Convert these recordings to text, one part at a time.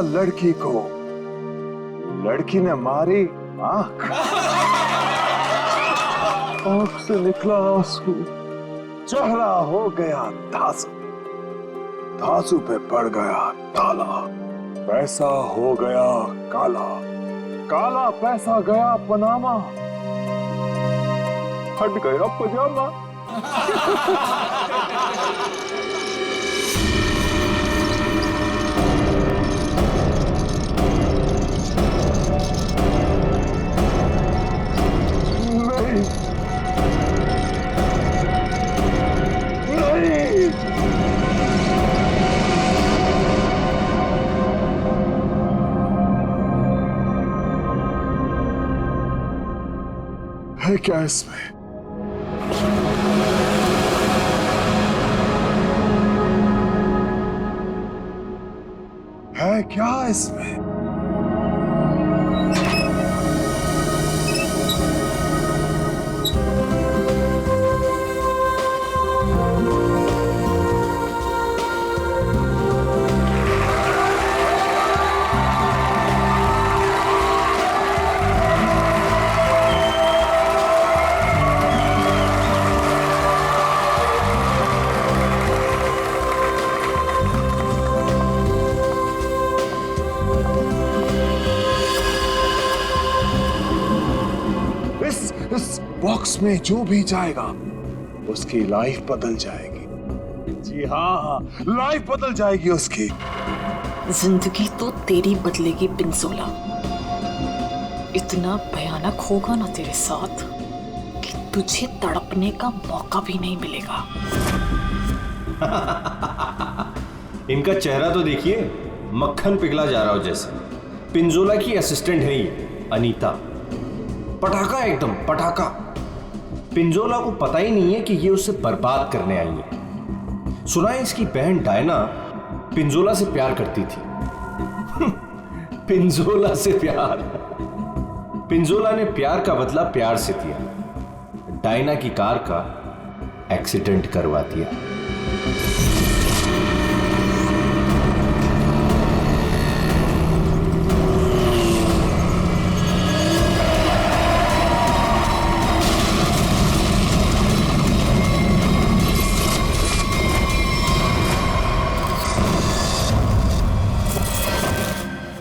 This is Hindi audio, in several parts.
लड़की को, लड़की ने मारी आंख, आंख से निकला आंसू, चेहरा हो गया धांसू, धांसू पे पड़ गया ताला, पैसा हो गया काला, काला पैसा गया पनामा, हट गया पजामा। नहीं, नहीं, है क्या इसमें? है क्या इसमें? इस बॉक्स में जो भी जाएगा उसकी लाइफ बदल जाएगी। जी हाँ, लाइफ बदल जाएगी उसकी। जिंदगी तो तेरी बदलेगी पिंजोला। इतना भयानक होगा ना तेरे साथ कि तुझे तड़पने का मौका भी नहीं मिलेगा। इनका चेहरा तो देखिए, मक्खन पिघला जा रहा हो जैसे। पिंजोला की असिस्टेंट है ये अनीता, पटाखा एकदम पटाखा। पिंजोला को पता ही नहीं है कि ये उसे बर्बाद करने आई है। सुना है इसकी बहन डायना पिंजोला से प्यार करती थी। पिंजोला से प्यार। पिंजोला ने प्यार का बदला प्यार से दिया, डायना की कार का एक्सीडेंट करवा दिया।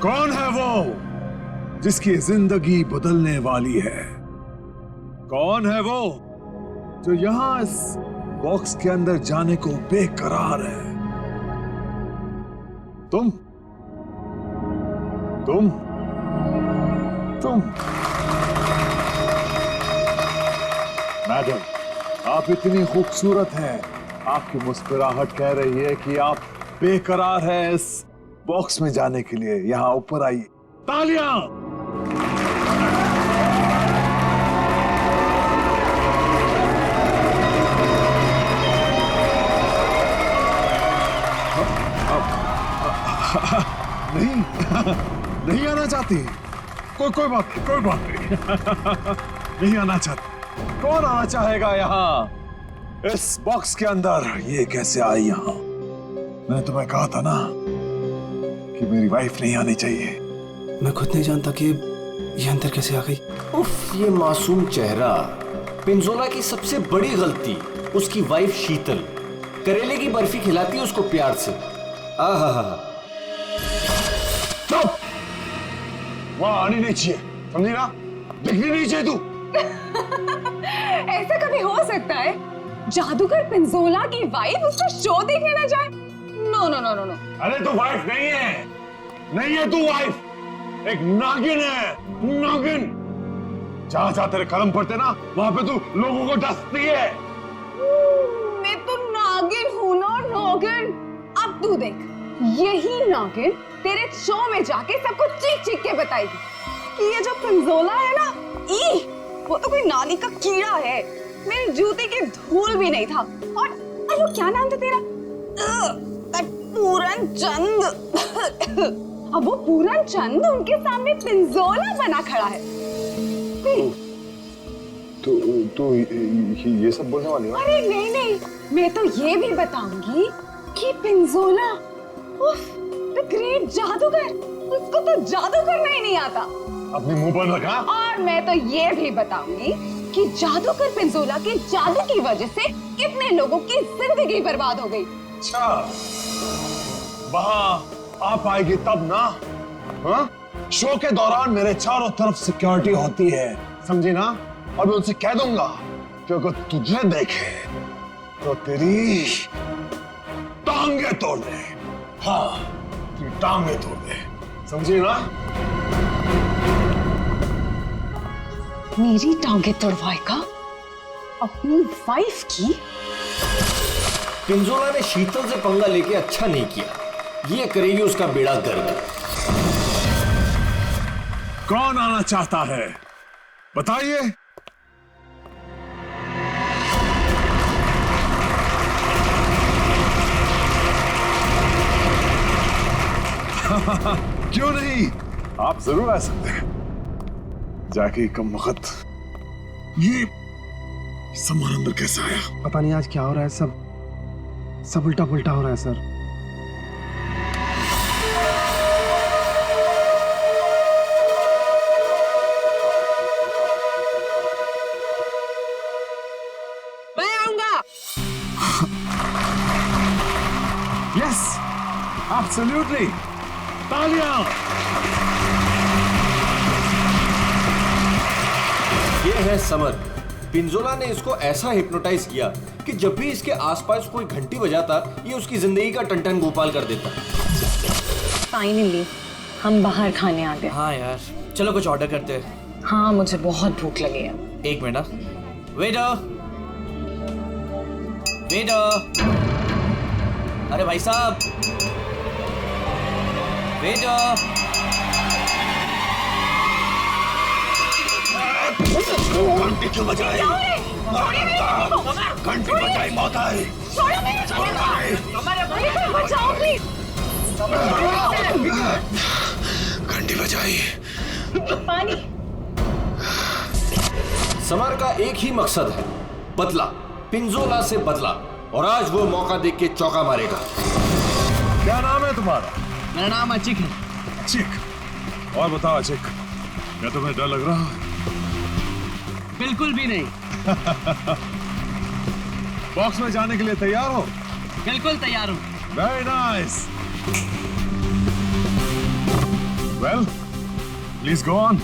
कौन है वो जिसकी जिंदगी बदलने वाली है? कौन है वो जो यहां इस बॉक्स के अंदर जाने को बेकरार है? तुम तुम तुम मैडम, आप इतनी खूबसूरत हैं, आपकी मुस्कुराहट कह रही है कि आप बेकरार हैं इस बॉक्स में जाने के लिए। यहां ऊपर आइए। तालियां! नहीं, नहीं आना चाहती? कोई बात नहीं। नहीं आना चाहती। कौन आना चाहेगा यहां इस बॉक्स के अंदर? ये कैसे आई यहां? मैंने तुम्हें कहा था ना कि मेरी वाइफ नहीं आनी चाहिए। मैं खुद नहीं जानता कि ये अंदर कैसे आ गई। उफ, ये मासूम चेहरा। पिंजोला की सबसे बड़ी गलती उसकी वाइफ शीतल करेले की बर्फी खिलाती है उसको प्यार से। आहा, चुप! वहां आनी नहीं चाहिए, समझी ना? दिखनी नहीं चाहिए तू। ऐसा कभी हो सकता है जादूगर पिंजोला की वाइफ उसका शो देखने ना जाए? No no no no no. अरे तू वाइफ नहीं है, नहीं है तू वाइफ, एक नागिन है, नागिन। जहां जहां तेरे कदम पड़ते ना वहां पे तू लोगों को डसती है। मैं तो नागिन हूं ना, नागिन। अब तू देख, यही नागिन तेरे शो में जाके सबको चीख चीख के बताएगी कि ये जो पिंजोला है ना, वो तो कोई नाली का कीड़ा है, मेरी जूती की धूल भी नहीं था। और वो क्या नाम था तेरा? पूरन चंद। अब वो पूरन चंद उनके सामने पिंजोला बना खड़ा है। तो ये सब बोलने वाली है? अरे नहीं, मैं तो ये भी बताऊंगी कि पिंजोला उफ, तो ग्रेट जादूगर, उसको तो जादू करना ही नहीं आता। अपने मुंह पर रखा। और मैं तो ये भी बताऊंगी कि जादूगर पिंजोला के जादू की वजह से कितने लोगों की जिंदगी बर्बाद हो गई। अच्छा, वहां आप आएगी तब ना। हाँ? शो के दौरान मेरे चारों तरफ सिक्योरिटी होती है, समझी ना? और मैं उनसे कह दूंगा कि अगर तुझे देखे तो तेरी टांगे तोड़ दे। हाँ, तेरी टांगे तोड़ दे, समझी ना? मेरी टांगे तोड़वाएगा अपनी वाइफ की? पिंजोला ने शीतल से पंगा लेके अच्छा नहीं किया, ये करेगी उसका बेड़ा गर्क। कौन आना चाहता है बताइए। क्यों नहीं, आप जरूर आ सकते हैं। जाके कम वक्त ये सामान अंदर कैसे आया? पता नहीं आज क्या हो रहा है, सब उल्टा पुल्टा हो रहा है सर। मैं आऊंगा। यस, एब्सोल्युटली, तालियां। ये है समर। पिंजोला ने इसको ऐसा हिप्नोटाइज किया कि जब भी इसके आसपास कोई घंटी बजाता, ये उसकी जिंदगी का टन गोपाल कर देता। फाइनली हम बाहर खाने आ गए। हाँ यार, चलो कुछ ऑर्डर करते हैं। हाँ, मुझे बहुत भूख लगी है। एक मिनट, वेटर वेटर, अरे भाई साहब, वेटर। घंटी क्यों बजाई? घंटी बजाई मौत आई। बचाओ प्लीज। घंटी बजाई। पानी। समर का एक ही मकसद है, बदला, पिंजोला से बदला, और आज वो मौका देख के चौका मारेगा। क्या नाम है तुम्हारा? मेरा नाम अचिक है। अचिक। और बताओ अचिक, क्या तुम्हें डर लग रहा है? बिल्कुल भी नहीं। बॉक्स में जाने के लिए तैयार हो? बिल्कुल तैयार हूँ। Very nice. Well, please go on.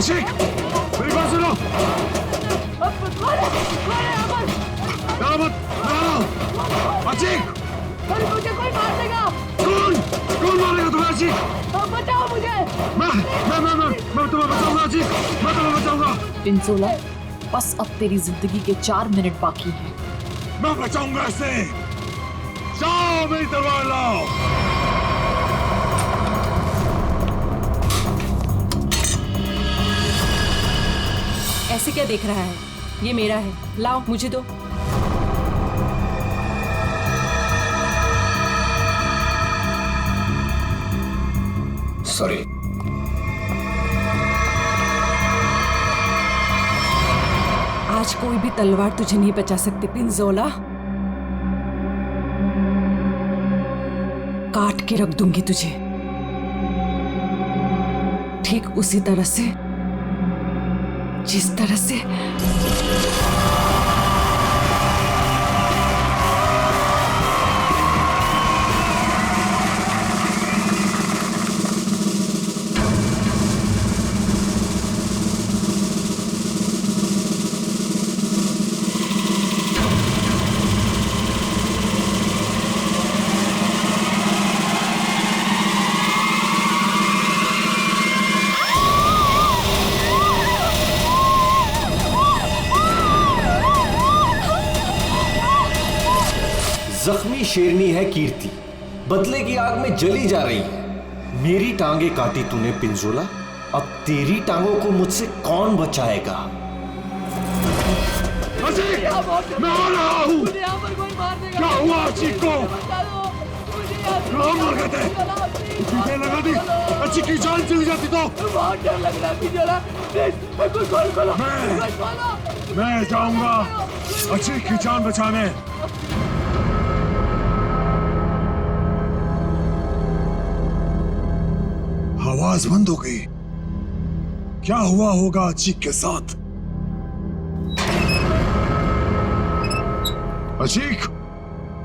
Ashiq, मेरी बात सुनो। डरो मत, अशिक। मुझे कोई मार देगा। कौन मारेगा तुम्हें अशिक? बचाओ मुझे। मैं तुम्हें बचाऊंगा अशिक, मैं तुम्हें बचाऊंगा। पिंजोला, बस अब तेरी जिंदगी के 4 मिनट बाकी हैं। मैं बचाऊंगा इसे। जाओ, मेरी तलवार लाओ। ऐसे क्या देख रहा है? ये मेरा है, लाओ मुझे दो। सॉरी। आज कोई भी तलवार तुझे नहीं बचा सकती पिंजोला। काट के रख दूंगी तुझे, ठीक उसी तरह से जिस तरह से शेरनी है कीर्ति, बदले की आग में जली जा रही है। मेरी टांगे काटी तूने पिंजोला, अब तेरी टांगों को मुझसे कौन बचाएगा? अजीक, मैं आ रहा हूँ। क्या हुआ अजीक को? कहाँ मर गए थे? टूटे लगा दी, अजीक की जान चली जाती तो। मैं जाऊंगा अजीक की जान बचाने। आवाज बंद हो गई। क्या हुआ होगा अजीक के साथ? अजीक,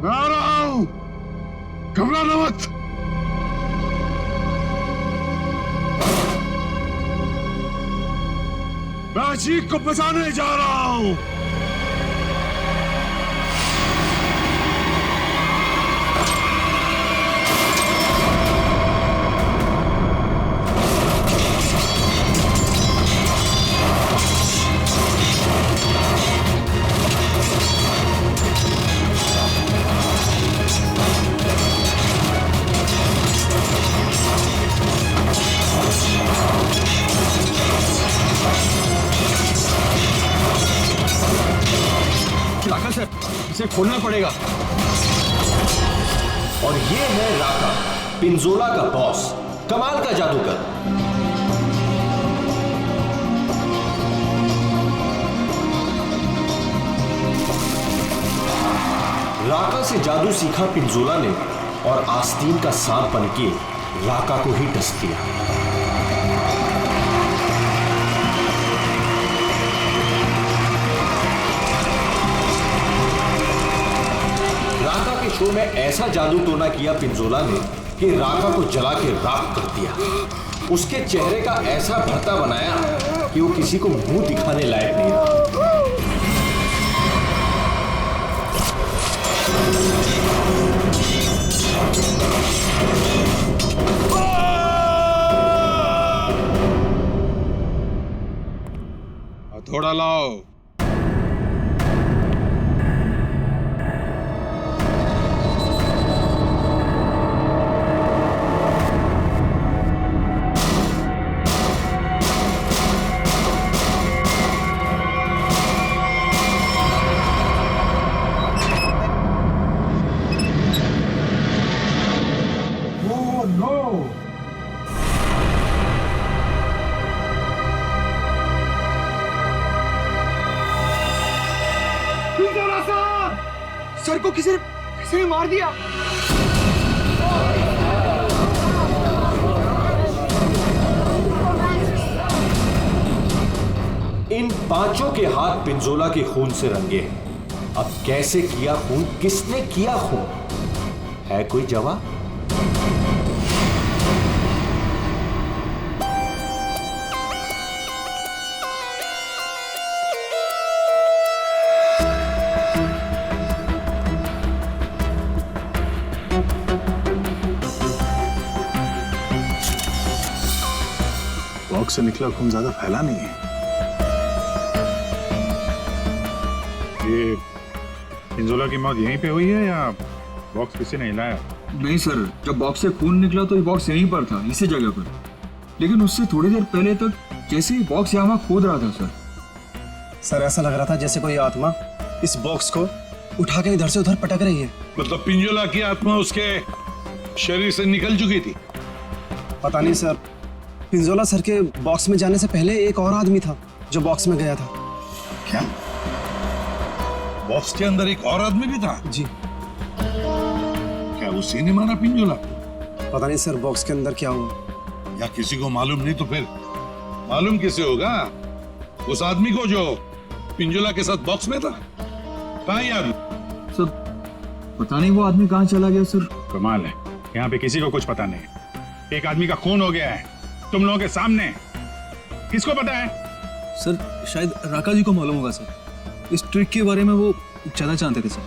मैं आ रहा हूं, घबराना मत। मैं अजीक को बचाने जा रहा हूं। इसे खोलना पड़ेगा। और ये है राका, पिंजोला का बॉस, कमाल का जादूगर। राका से जादू सीखा पिंजोला ने और आस्तीन का सांप बनके राका को ही डस दिया। शो में ऐसा जादू टोना किया पिंजोला ने कि राका को जला के राख कर दिया। उसके चेहरे का ऐसा भरता बनाया कि वो किसी को मुंह दिखाने लायक नहीं रहा। थोड़ा लाओ। सर को किसी ने मार दिया। इन पांचों के हाथ पिंजोला के खून से रंगे हैं। अब कैसे किया खून, किसने किया खून, है कोई जवाब? बॉक्स से निकला खून ज्यादा फैला नहीं है। ये पिंजोला की मौत यहीं पे हुई है या बॉक्स किसी ने हिलाया? नहीं सर, जब बॉक्स से खून निकला तो ये बॉक्स यहीं पर था, इसी जगह पर। लेकिन उससे थोड़ी देर पहले तक जैसे ही बॉक्स यहाँ खोद रहा था सर। सर ऐसा लग रहा था जैसे कोई आत्मा इस बॉक्स को उठा के इधर से उधर पटक रही है। मतलब पिंजोला की आत्मा उसके शरीर से निकल चुकी थी? पता नहीं सर, पिंजोला सर के बॉक्स में जाने से पहले एक और आदमी था जो बॉक्स में गया था। क्या बॉक्स के अंदर एक और आदमी भी था? जी। क्या उसी ने मारा पिंजोला? पता नहीं सर बॉक्स के अंदर क्या हुआ। या किसी को मालूम नहीं तो फिर मालूम किसे होगा? उस आदमी को जो पिंजोला के साथ बॉक्स में था। कहाँ ये आदमी? सर पता नहीं वो आदमी कहाँ चला गया सर। कमाल है, यहाँ पे किसी को कुछ पता नहीं। एक आदमी का खून हो गया है तुम लोगों के सामने, किसको पता है? सर शायद राका जी को मालूम होगा सर, इस ट्रिक के बारे में वो ज्यादा जानते थे सर।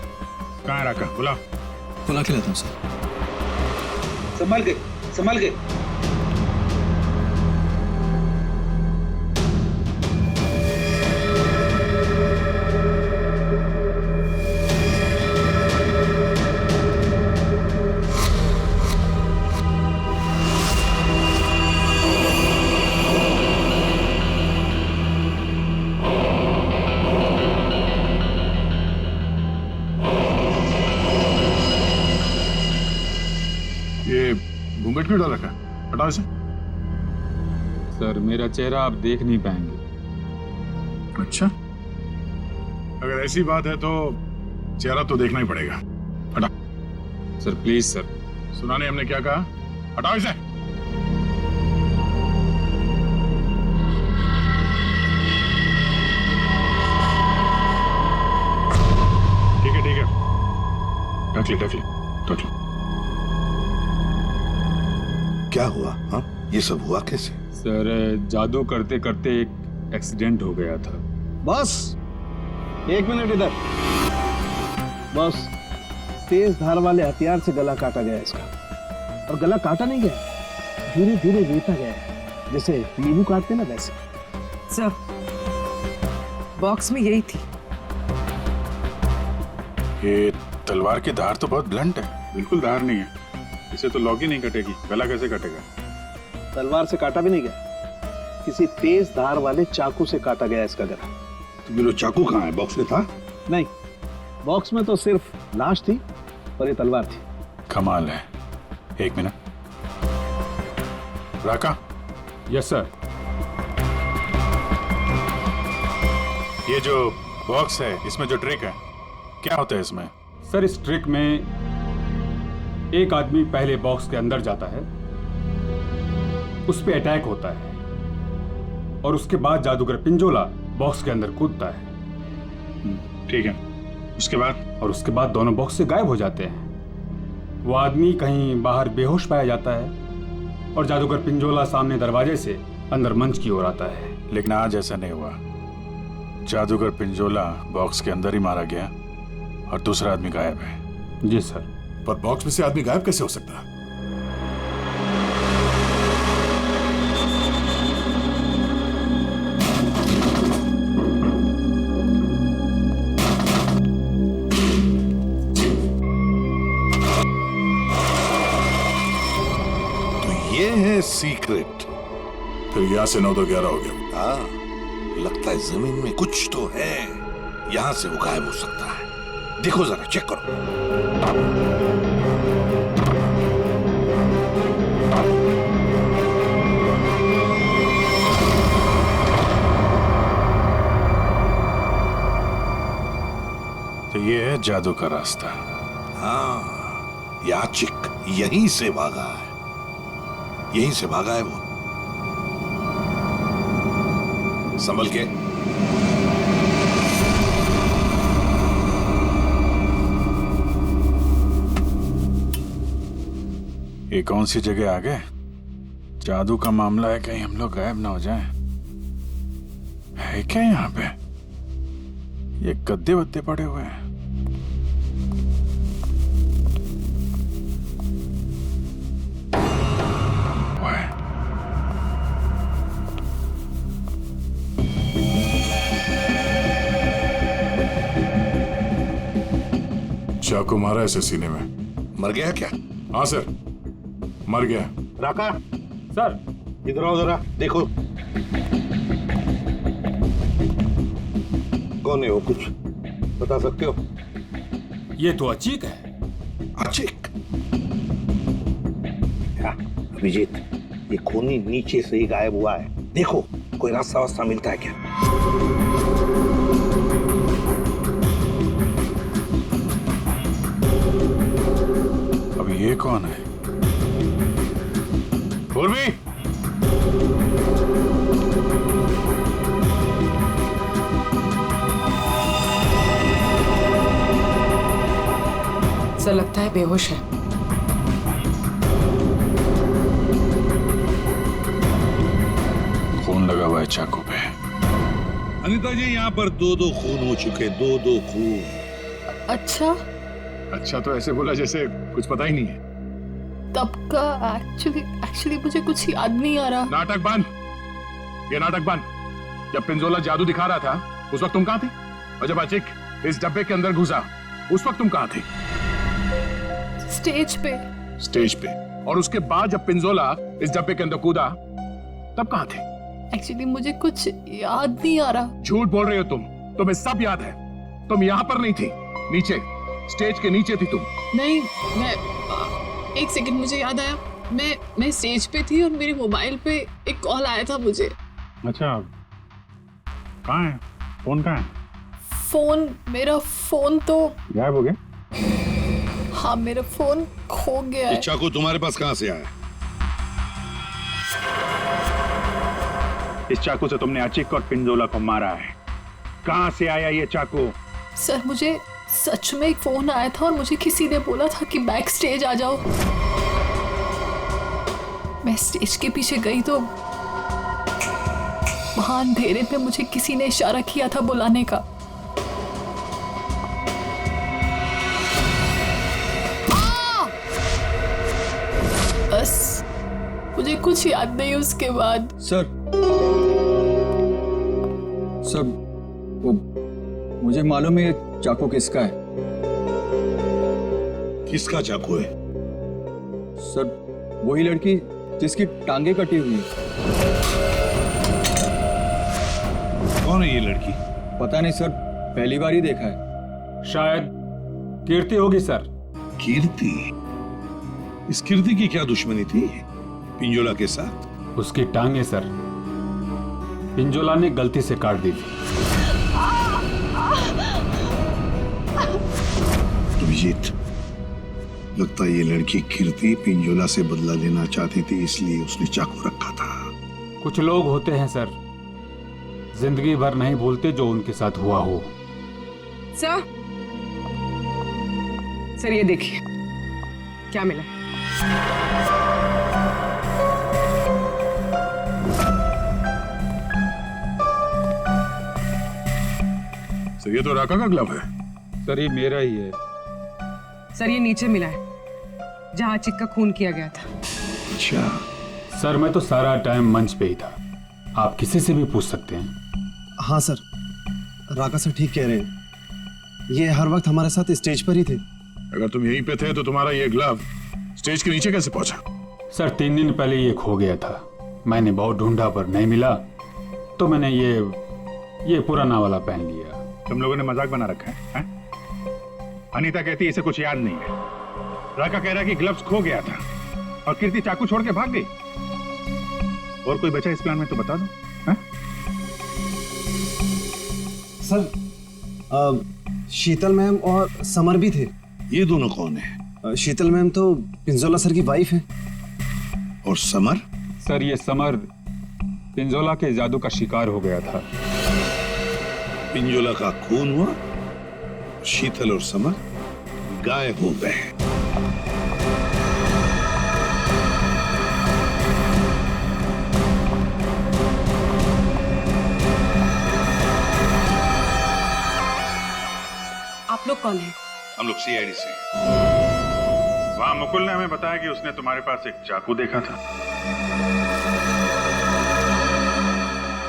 कहाँ राका? बुला के लाता हूँ सर। संभाल के, संभाल के। क्यों डाल रखा है? हटाओ इसे। सर मेरा चेहरा आप देख नहीं पाएंगे। अच्छा, अगर ऐसी बात है तो चेहरा तो देखना ही पड़ेगा। हटा। Sir please sir. सुना नहीं हमने क्या कहा? हटाओ इसे। ठीक है ढक ले। क्या हुआ? हाँ, ये सब हुआ कैसे? सर जादू करते करते एक एक्सीडेंट हो गया था। बस 1 मिनट इधर। बस तेज धार वाले हथियार से गला काटा गया इसका, और गला काटा नहीं गया, धीरे धीरे रेता गया है, जैसे नींबू काटते ना वैसे। सर बॉक्स में यही थी। ये तलवार की धार तो बहुत ब्लंट है। बिल्कुल धार नहीं है, इसे तो लॉग ही नहीं कटेगी, गला कैसे कटेगा? तलवार से काटा भी नहीं गया, किसी तेज धार वाले चाकू से काटा गया इसका गला। तो मेरा चाकू कहाँ है? बॉक्स में था? नहीं, बॉक्स में तो सिर्फ लाश थी और ये तलवार थी। कमाल है। 1 मिनट। राका, यस सर। ये जो बॉक्स है, इसमें जो ट्रिक है, क्या होता है इसमें? सर इस ट्रिक में एक आदमी पहले बॉक्स के अंदर जाता है, उस पे अटैक होता है, और उसके बाद जादूगर पिंजोला बॉक्स के अंदर कूदता है। ठीक है, उसके बाद? और उसके बाद दोनों बॉक्स से गायब हो जाते हैं। वो आदमी कहीं बाहर बेहोश पाया जाता है और जादूगर पिंजोला सामने दरवाजे से अंदर मंच की ओर आता है। लेकिन आज ऐसा नहीं हुआ। जादूगर पिंजोला बॉक्स के अंदर ही मारा गया और दूसरा आदमी गायब है। जी सर। पर बॉक्स में से आदमी गायब कैसे हो सकता है? तो ये है सीक्रेट। फिर यहाँ से 9 तो 11 हो गया। हाँ, लगता है जमीन में कुछ तो है, यहां से वो गायब हो सकता है। देखो जरा, चेक करो। तो ये है जादू का रास्ता। हाँ, याचिक यहीं से भागा है, यहीं से भागा है वो। संभल के। ये कौन सी जगह आ गए? जादू का मामला है, कहीं हम लोग गायब ना हो जाएं। है क्या यहाँ पे? ये गद्दे वद्दे पड़े हुए हैं। ओए, चाकू मारा ऐसे सीने में। मर गया क्या? हाँ सर, मर गया। राका, सर इधर आओ जरा, देखो कौन है वो, कुछ बता सकते हो? ये तो अचीक है। अचीक? क्या अभिजीत, ये खूनी नीचे से ही गायब हुआ है, देखो कोई रास्ता वास्ता मिलता है क्या? अब ये कौन है? पूर्वी, सर लगता है बेहोश है। खून लगा हुआ है चाकू पे। अनिता जी, यहाँ पर 2-2 खून हो चुके, 2-2 खून। अच्छा, अच्छा तो ऐसे बोला जैसे कुछ पता ही नहीं है। तब का एक्चुअली मुझे कुछ याद नहीं आ रहा। नाटक बंद, ये नाटक बंद। जब पिंजोला जादू दिखा रहा था उस वक्त तुम कहाँ थी? और जब अचिक इस डब्बे के अंदर घुसा उस वक्त तुम कहाँ थी? स्टेज पे। स्टेज पे। और उसके बाद जब पिंजोला इस डब्बे के अंदर कूदा तब कहाँ थे? एक्चुअली मुझे कुछ याद नहीं आ रहा। झूठ बोल रहे हो तुम, तुम्हें सब याद है। तुम यहाँ पर नहीं थी, नीचे स्टेज के नीचे थी तुम। नहीं, मैं एक सेकंड, मुझे याद आया। मैं स्टेज पे थी और मेरे मोबाइल पे एक कॉल आया था मुझे। अच्छा, कहाँ है फोन? कहाँ है मेरा फोन तो गायब हो गया? हाँ, मेरा फोन खो गया है। चाकू तुम्हारे पास कहाँ से आया? इस चाकू से तुमने अचिक और पिंजोला को मारा है। कहाँ से आया ये चाकू? सर, मुझे सच में एक फोन आया था और मुझे किसी ने बोला था कि बैक स्टेज आ जाओ। मैं स्टेज के पीछे गई तो वहां अंधेरे में मुझे किसी ने इशारा किया था बुलाने का। बस मुझे कुछ याद नहीं उसके बाद। सर वो मुझे मालूम है ये चाकू किसका है। किसका चाकू है? सर वही लड़की जिसकी टांगे कटी हुई है। कौन है ये लड़की? पता नहीं सर, पहली बार ही देखा है। शायद कीर्ति होगी सर। कीर्ति? इस कीर्ति की क्या दुश्मनी थी पिंजोला के साथ? उसकी टांगे सर पिंजोला ने गलती से काट दी थी। अभिजीत, लगता है ये लड़की कीर्ति पिंजोला से बदला लेना चाहती थी, इसलिए उसने चाकू रखा था। कुछ लोग होते हैं सर, जिंदगी भर नहीं भूलते जो उनके साथ हुआ हो। सर ये देखिए क्या मिला। सर ये तो राका का ग्लव है। सर ये मेरा ही है। सर ये नीचे मिला है जहां अचिक का खून किया गया था। अच्छा। सर मैं तो सारा टाइम मंच पे ही था, आप किसी से भी पूछ सकते हैं। हाँ सर, राका सर ठीक कह रहे हैं, ये हर वक्त हमारे साथ स्टेज पर ही थे। अगर तुम यहीं पे थे तो तुम्हारा ये ग्लव स्टेज के नीचे कैसे पहुंचा? सर 3 दिन पहले ये खो गया था, मैंने बहुत ढूंढा पर नहीं मिला, तो मैंने ये पुराना वाला पहन लिया। तुम लोगों ने मजाक बना रखा है? अनीता कहती है इसे कुछ याद नहीं है, राका कह रहा है कि ग्लव्स खो गया था और कीर्ति चाकू छोड़ के भाग गई। और कोई बचा इस प्लान में तो बता दो। सर शीतल मैम और समर भी थे। ये दोनों कौन है? शीतल मैम तो पिंजोला सर की वाइफ है। और समर? सर ये समर पिंजोला के जादू का शिकार हो गया था। पिंजोला का खून हुआ, शीतल और समर गायब हो गए। आप लोग कौन हैं? हम लोग सीआईडी से। वहां मुकुल ने हमें बताया कि उसने तुम्हारे पास एक चाकू देखा था।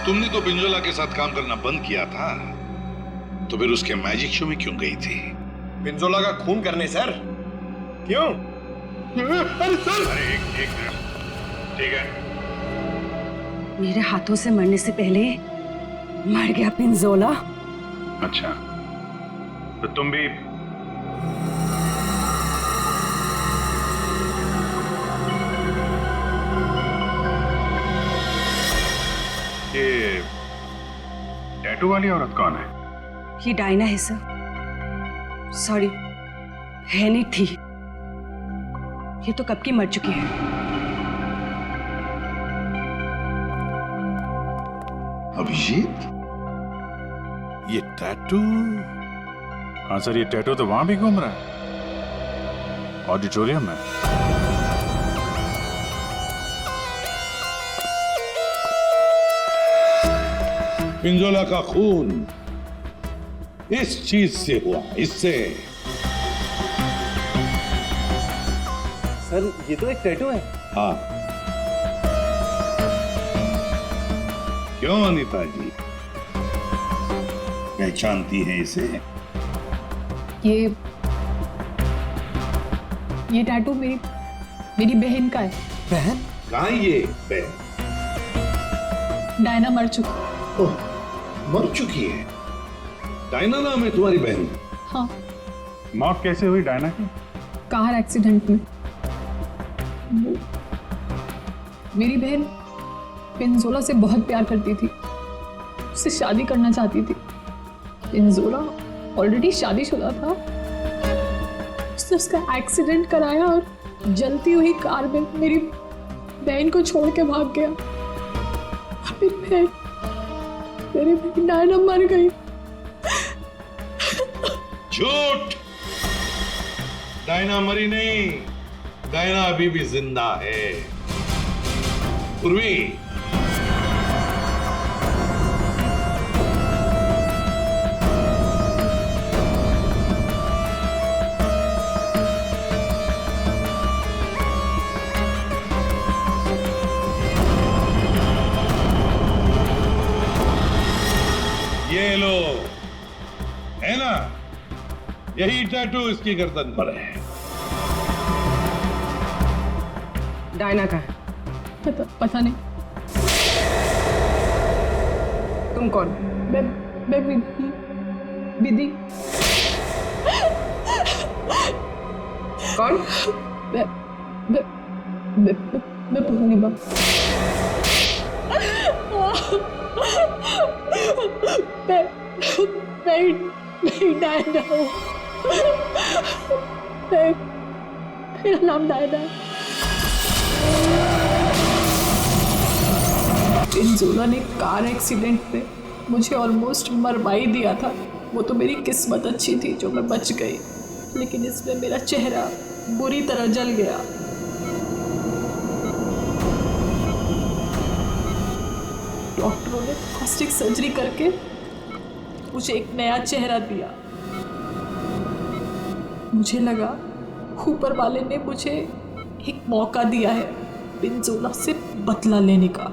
तुमने तो पिंजोला के साथ काम करना बंद किया था, तो फिर उसके मैजिक शो में क्यों गई थी? पिंजोला का खून करने सर। क्यों? अरे सर! अरे एक मिनट, ठीक है। मेरे हाथों से मरने से पहले मर गया पिंजोला। अच्छा, तो तुम भी ये टैटू वाली औरत कौन है? ये डायना है सर। सॉरी, है नहीं थी, ये तो कब की मर चुकी है। अभिजीत, ये टैटू? हाँ सर, ये टैटू तो वहां भी घूम रहा है, ऑडिटोरियम में। पिंजोला का खून इस चीज से हुआ, इससे। सर ये तो एक टैटू है। हाँ। क्यों अनीता जी, पहचानती हैं इसे? ये टैटू मेरी बहन का है। बहन? कहाँ ये बहन? डायना मर चुकी। ओह, मर चुकी है? डायना नाम है तुम्हारी बहन? हाँ। मौत कैसे हुई डायना की? कार एक्सीडेंट में। मेरी बहन पिंजोला से बहुत प्यार करती थी, उससे शादी करना चाहती थी। पिंजोला ऑलरेडी शादीशुदा था। उसने उसका एक्सीडेंट कराया और जलती हुई कार में मेरी बहन को छोड़ के भाग गया। मेरी बहन डायना मर गई। झूठ! डायना मरी नहीं, डायना अभी भी जिंदा है। पूर्वी, ये लो, है ना? यही टैटू इसकी गर्दन पर है। डायना का है? पता नहीं। तुम कौन? मैं विधि। कौन? मैं पूर्णिमा। मैं डायना हूँ। मेरा नाम डायना है। पिंजोला ने कार एक्सीडेंट में मुझे ऑलमोस्ट मरवा ही दिया था। वो तो मेरी किस्मत अच्छी थी जो मैं बच गई, लेकिन इसमें मेरा चेहरा बुरी तरह जल गया। डॉक्टरों ने प्लास्टिक सर्जरी करके मुझे एक नया चेहरा दिया। मुझे लगा ऊपर वाले ने मुझे एक मौका दिया है पिंजोला से बदला लेने का।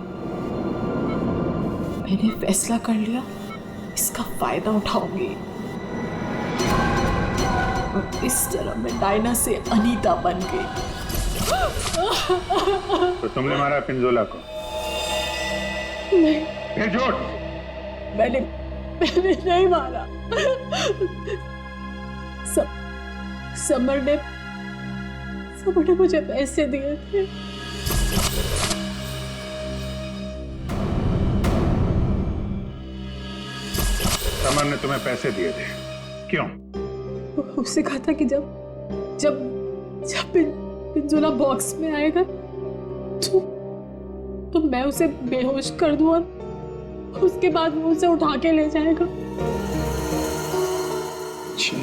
मैंने फैसला कर लिया, इसका फायदा उठाऊंगी और इस तरह मैं डायना से अनीता बन गई। तो तुमने मारा पिंजोला को? नहीं, ये झूठ! मैंने नहीं मारा। समर ने मुझे पैसे दिए थे। समर ने तुम्हें पैसे दिए थे? क्यों? उससे कहा था कि जब पिंजोला बॉक्स में आएगा तो मैं उसे बेहोश कर दूं और उसके बाद वो उसे उठा के ले जाएगा। अच्छा,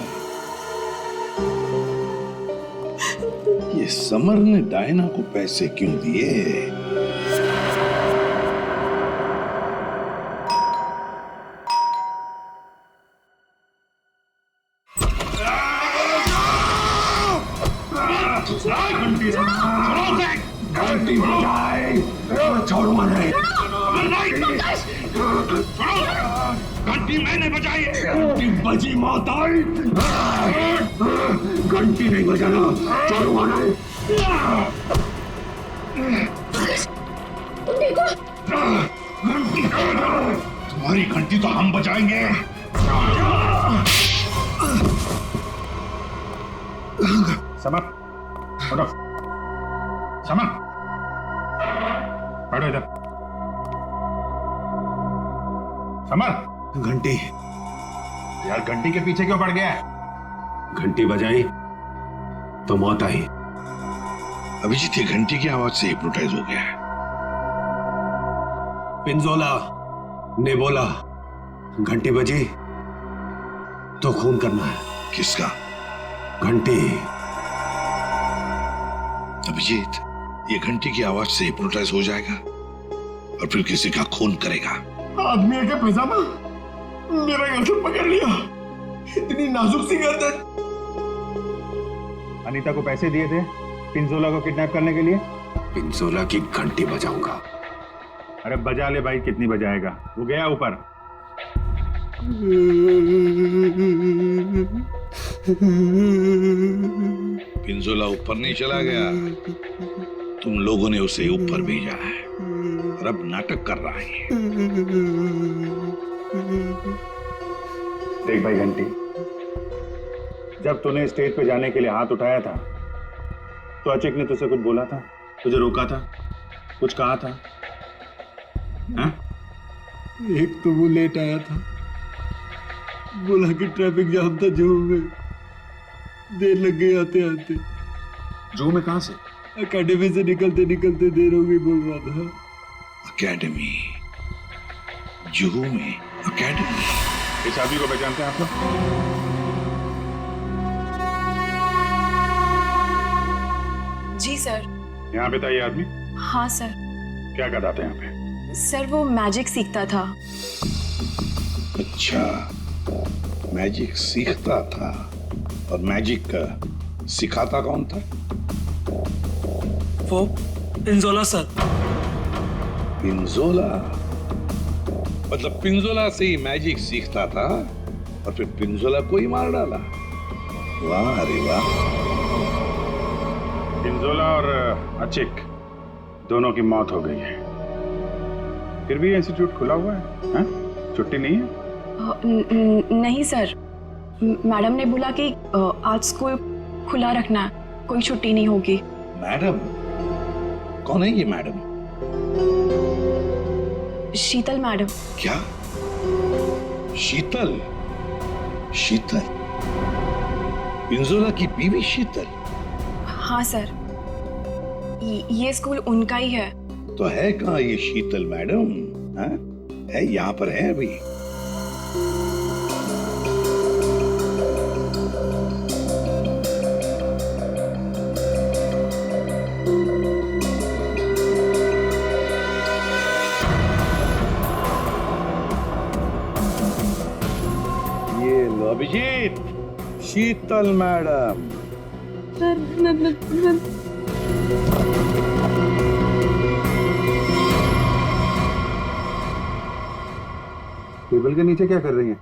ये समर ने डायना को पैसे क्यों दिए? घंटी बजाए, छोड़ो नहीं। घंटी मैंने बजाई है। घंटी बजी माताई। घंटी नहीं बजाना, छोड़ो नहीं। घंटी तुम्हारी घंटी तो हम बजाएंगे। समर, उठो। समर, बैठो इधर। समर, घंटी यार घंटी के पीछे क्यों पड़ गया? घंटी बजाई तो मौत आई। अभिजीत ये घंटी की आवाज से हिप्नोटाइज हो गया है। पिंजोला ने बोला घंटी बजी तो खून करना है। किसका? घंटी। अभिजीत ये घंटी की आवाज से हिप्नोटाइज हो जाएगा और फिर किसी का खून करेगा। आदमी का पैजामा मेरा गर्दन पकड़ लिया। इतनी नाजुक सी गर्दन। अनीता को पैसे दिए थे पिंजोला को किडनैप करने के लिए? पिंजोला की घंटी बजाऊंगा। अरे बजा ले भाई, कितनी बजाएगा? वो गया ऊपर। पिंजोला ऊपर नहीं चला गया, तुम लोगों ने उसे ऊपर भेजा है और अब नाटक कर रहा है। देख भाई घंटी, जब तूने स्टेज पे जाने के लिए हाथ उठाया था तो अचिक ने तुझसे कुछ बोला था, तुझे रोका था? कुछ कहा था? हाँ? एक तो वो लेट आया था, बोला कि ट्रैफिक जाम था जू में, देर लग गई आते आते। जू में कहां से? एकेडमी से निकलते निकलते देर हो गई बोल रहा था। एकेडमी, जुहू में एकेडमी। इस आदमी को पहचानते हैं आप लोग? जी सर। यहाँ पे था ये आदमी? हाँ सर। क्या करता था यहाँ पे? सर वो मैजिक सीखता था। अच्छा, मैजिक सीखता था। और मैजिक का सिखाता कौन था? वो पिंजोला सर। पिंजोला? मतलब पिंजोला से ही मैजिक सीखता था और फिर पिंजोला को ही मार डाला। वाह अरे वाह। पिंजोला और अचिक दोनों की मौत हो गई है, फिर भी इंस्टीट्यूट खुला हुआ है, हाँ? छुट्टी नहीं है? नहीं सर, मैडम ने बोला कि आज स्कूल खुला रखना है, कोई छुट्टी नहीं होगी। मैडम? कौन है ये मैडम? शीतल मैडम। क्या? शीतल? शीतल? पिंजोला की बीवी शीतल? हाँ सर, ये स्कूल उनका ही है। तो है कहाँ ये शीतल मैडम? हाँ? है यहाँ पर है अभी? ये लो अभिजीत, शीतल मैडम। टेबल के नीचे क्या कर रही हैं?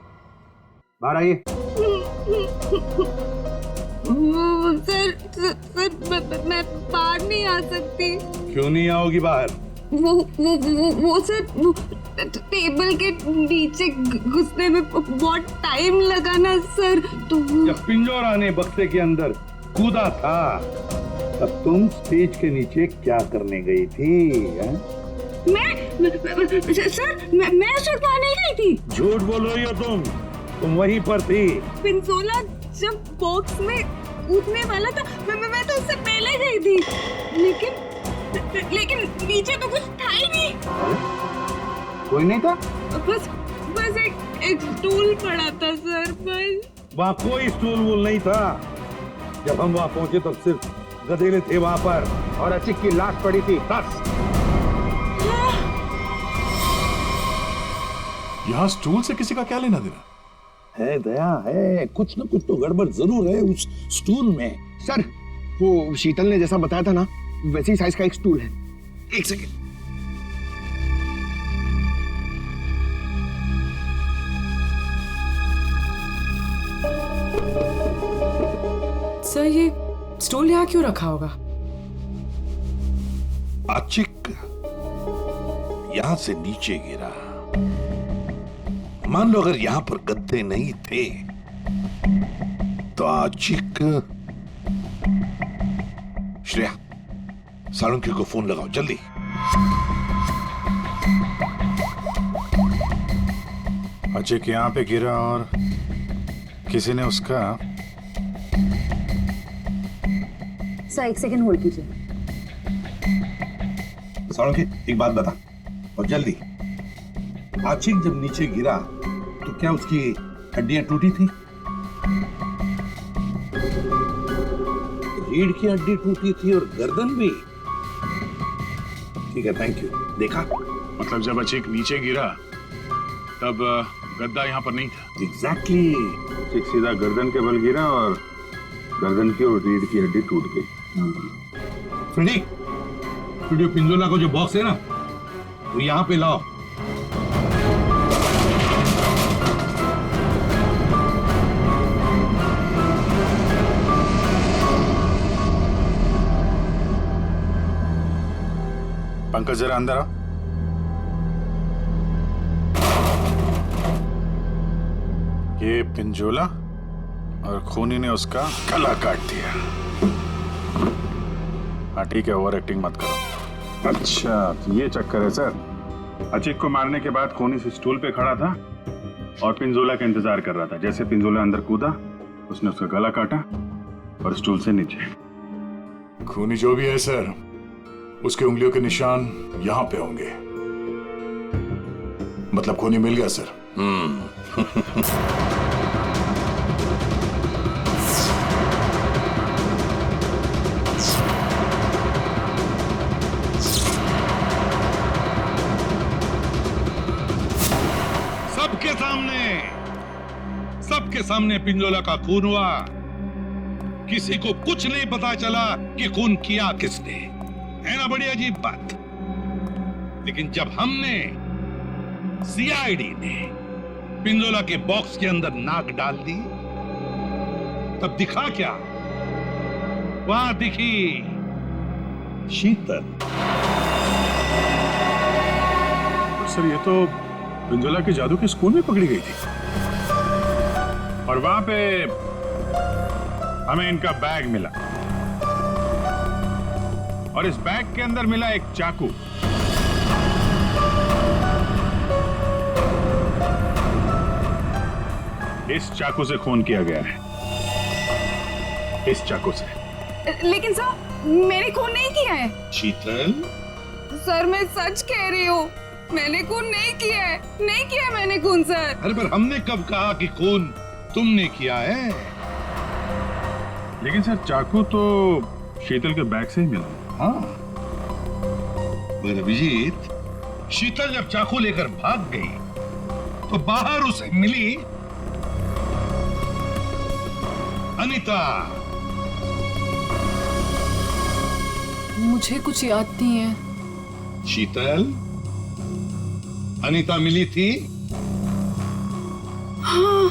बाहर आइए। सर मैं बाहर नहीं आ सकती। क्यों नहीं आओगी बाहर? वो सर टेबल के नीचे घुसने में बहुत टाइम लगा ना सर, तो जब पिंजोरा ने बक्से के अंदर कूदा था तब तुम स्टेज के नीचे क्या करने गई थी? सर मैं छुड़वा नहीं गई थी। झूठ बोल रही हो तुम वहीं पर थी। पिंजोला जब बॉक्स में कूदने वाला था मैं तो उससे पहले गई थी, लेकिन नीचे तो कुछ था ही नहीं। कोई नहीं था? बस एक स्टूल पड़ा था सर, बस। वहाँ कोई स्टूल वूल नहीं था। जब हम वहाँ पहुंचे तब सिर्फ गधेले थे वहाँ पर, और अचिक की लाश पड़ी थी, बस। यहाँ स्टूल से किसी का क्या लेना देना? है दया है, कुछ न कुछ तो गड़बड़ जरूर है उस स्टूल में। सर वो शीतल ने जैसा बताया था ना, वैसी साइज का एक स्टूल है। एक सेकेंड। सर ये स्टूल यहाँ क्यों रखा होगा? आचिक यहां से नीचे गिरा। मान लो अगर यहां पर गद्दे नहीं थे तो आचिक। श्रेया, सालुंकी को फोन लगाओ जल्दी। अचिक यहाँ पे गिरा और किसी ने उसका। सर एक सेकंड होल्ड कीजिए। सालुंकी एक बात बता और जल्दी। आचिक जब नीचे गिरा तो क्या उसकी हड्डियां टूटी थी? रीढ़ की हड्डी टूटी थी और गर्दन भी। ठीक है, थैंक यू। देखा? मतलब जब अचिक नीचे गिरा तब गद्दा यहाँ पर नहीं था। एग्जैक्टली। अचिक सीधा गर्दन के बल गिरा और गर्दन की और रीढ़ की हड्डी टूट गई। फ्रेडी, स्टूडियो पिंजोला को जो बॉक्स है ना, वो यहाँ पे लाओ। पंकज जरा अंदर आओ। ये पिंजोला और खूनी ने उसका गला काट दिया। हाँ ठीक है, ओवर एक्टिंग मत करो। अच्छा, तो ये चक्कर है सर। अचिक को मारने के बाद खूनी से स्टूल पे खड़ा था और पिंजोला का इंतजार कर रहा था। जैसे पिंजोला अंदर कूदा, उसने उसका गला काटा और स्टूल से नीचे। खूनी जो भी है सर, उसके उंगलियों के निशान यहां पे होंगे। मतलब खूनी मिल गया सर। सबके सामने पिंजोला का खून हुआ। किसी को कुछ नहीं पता चला कि खून किया किसने। है ना बड़ी अजीब बात। लेकिन जब हमने, सीआईडी ने पिंजोला के बॉक्स के अंदर नाक डाल दी, तब दिखा क्या? वहां दिखी शीतल। सर ये तो पिंजोला के जादू के स्कूल में पकड़ी गई थी और वहां पे हमें इनका बैग मिला और इस बैग के अंदर मिला एक चाकू। इस चाकू से खून किया गया है, इस चाकू से। लेकिन सर मैंने खून नहीं किया है। शीतल, सर मैं सच कह रही हूँ, मैंने खून नहीं किया है, नहीं किया है मैंने खून सर। अरे पर हमने कब कहा कि खून तुमने किया है? लेकिन सर चाकू तो शीतल के बैग से ही मिला। हाँ, पर अभिजीत, शीतल जब चाकू लेकर भाग गई तो बाहर उसे मिली अनीता। मुझे कुछ याद नहीं है। शीतल, अनीता मिली थी? हाँ।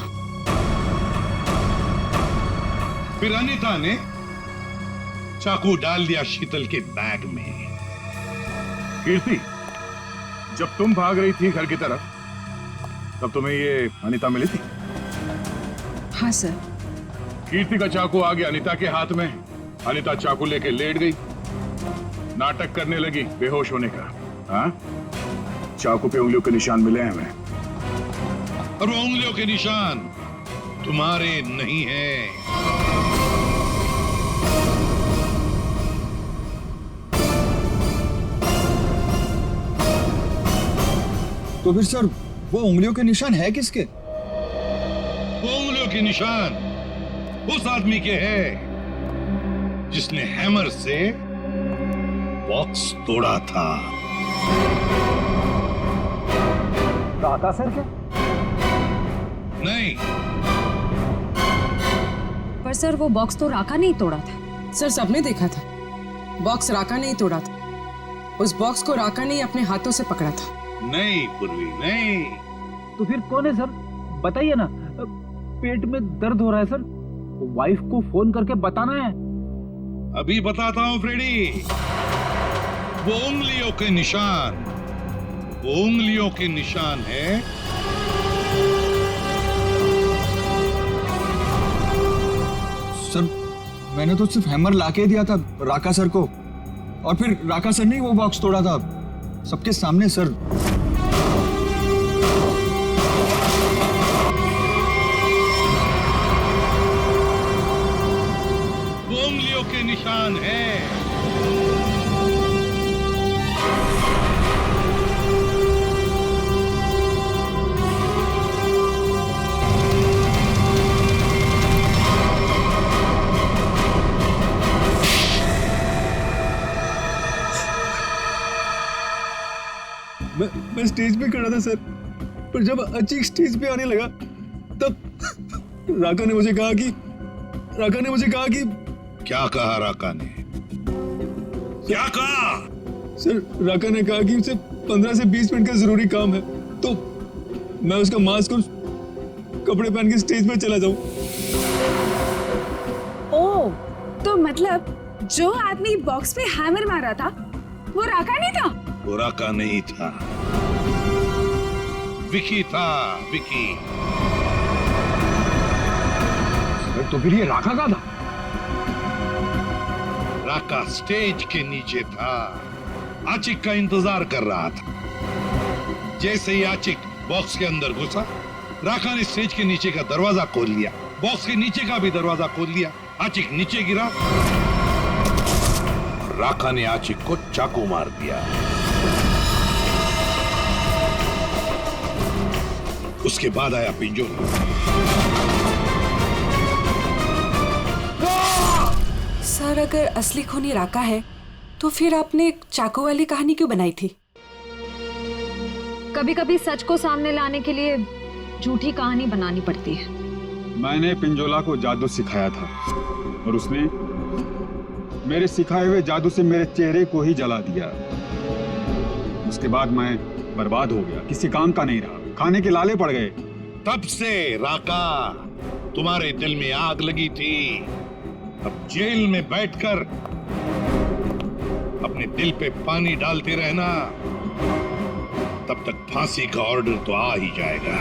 फिर अनीता ने चाकू डाल दिया शीतल के बैग में। कीर्ति, जब तुम भाग रही थी घर की तरफ, तब तुम्हें ये अनीता मिली थी? हाँ सर। कीर्ति का चाकू आ गया अनीता के हाथ में। अनीता चाकू लेके लेट गई, नाटक करने लगी बेहोश होने का। हाँ, चाकू पे उंगलियों के निशान मिले हैं हमें। और वो उंगलियों के निशान तुम्हारे नहीं हैं। तो फिर सर वो उंगलियों के निशान है किसके? वो उंगलियों के निशान उस आदमी के हैं जिसने हैमर से बॉक्स तोड़ा था। राका सर क्या? नहीं। पर सर वो बॉक्स तो राका नहीं तोड़ा था। सर सबने देखा था, बॉक्स राका नहीं तोड़ा था। उस बॉक्स को राका ने अपने हाथों से पकड़ा था। नहीं पूर्वी, नहीं। तो फिर कौन है सर? बताइए ना। पेट में दर्द हो रहा है सर, वाइफ को फोन करके बताना है। अभी बताता हूं फ्रेडी। वो उंगलियों के निशान, वो उंगलियों के निशान है सर। मैंने तो सिर्फ हैमर लाके दिया था राका सर को, और फिर राका सर ने वो बॉक्स तोड़ा था सबके सामने सर। वो उंगलियों के निशान है। मैं स्टेज पे खड़ा था सर, पर जब अचीक स्टेज पे आने लगा तब राका ने मुझे कहा कि क्या कहा राका ने? क्या कहा? सर राका ने कहा कि उसे 15 से 20 मिनट का जरूरी काम है, तो मैं उसका मास्क और कपड़े पहन के स्टेज पे चला जाऊं। ओह, तो मतलब जो आदमी बॉक्स पे हैमर मारा था वो राका नहीं था? वो राका नहीं था, विकी था, विकी। तो फिर ये राका का था? राका स्टेज के नीचे था, आचिक का इंतजार कर रहा था। जैसे ही आचिक बॉक्स के अंदर घुसा, राका ने स्टेज के नीचे का दरवाजा खोल लिया, बॉक्स के नीचे का भी दरवाजा खोल लिया। आचिक नीचे गिरा, राका ने आचिक को चाकू मार दिया। उसके बाद आया पिंजोला। सर, अगर असली खूनी राका है तो फिर आपने एक चाकू वाली कहानी क्यों बनाई थी? कभी कभी सच को सामने लाने के लिए झूठी कहानी बनानी पड़ती है। मैंने पिंजोला को जादू सिखाया था और उसने मेरे सिखाए हुए जादू से मेरे चेहरे को ही जला दिया। उसके बाद मैं बर्बाद हो गया, किसी काम का नहीं रहा, खाने के लाले पड़ गए। तब से राका तुम्हारे दिल में आग लगी थी। अब जेल में बैठकर अपने दिल पे पानी डालते रहना, तब तक फांसी का ऑर्डर तो आ ही जाएगा।